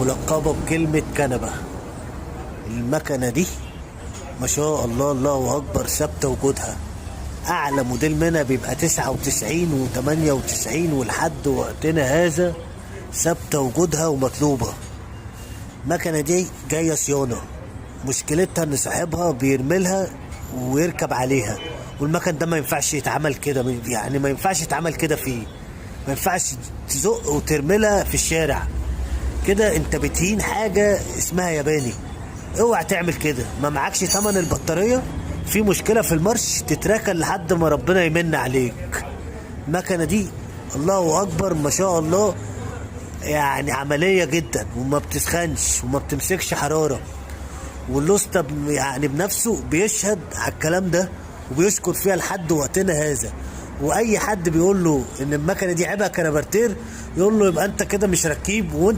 ملقبة بكلمة كنبة. المكنة دي ما شاء الله الله أكبر ثابتة وجودها. أعلى موديل منها بيبقى 99 و98 ولحد وقتنا هذا ثابتة وجودها ومطلوبة. المكنة دي جاية صيانة، مشكلتها إن صاحبها بيرملها ويركب عليها، والمكن ده ما ينفعش يتعمل كده، يعني ما ينفعش يتعمل كده فيه، ما ينفعش تزق وترملها في الشارع كده، انت بتهين حاجة اسمها ياباني. اوعى تعمل كده، ما معكش تمن البطارية، في مشكلة في المارش تتراكن لحد ما ربنا يمن عليك. المكنة دي الله اكبر ما شاء الله، يعني عملية جدا وما بتسخنش وما بتمسكش حرارة، واللوستا يعني بنفسه بيشهد على الكلام ده وبيشكر فيها لحد وقتنا هذا. واي حد بيقول له ان المكنه دي عيبها كربرتير يقول له يبقى انت كده مش ركيب، وانت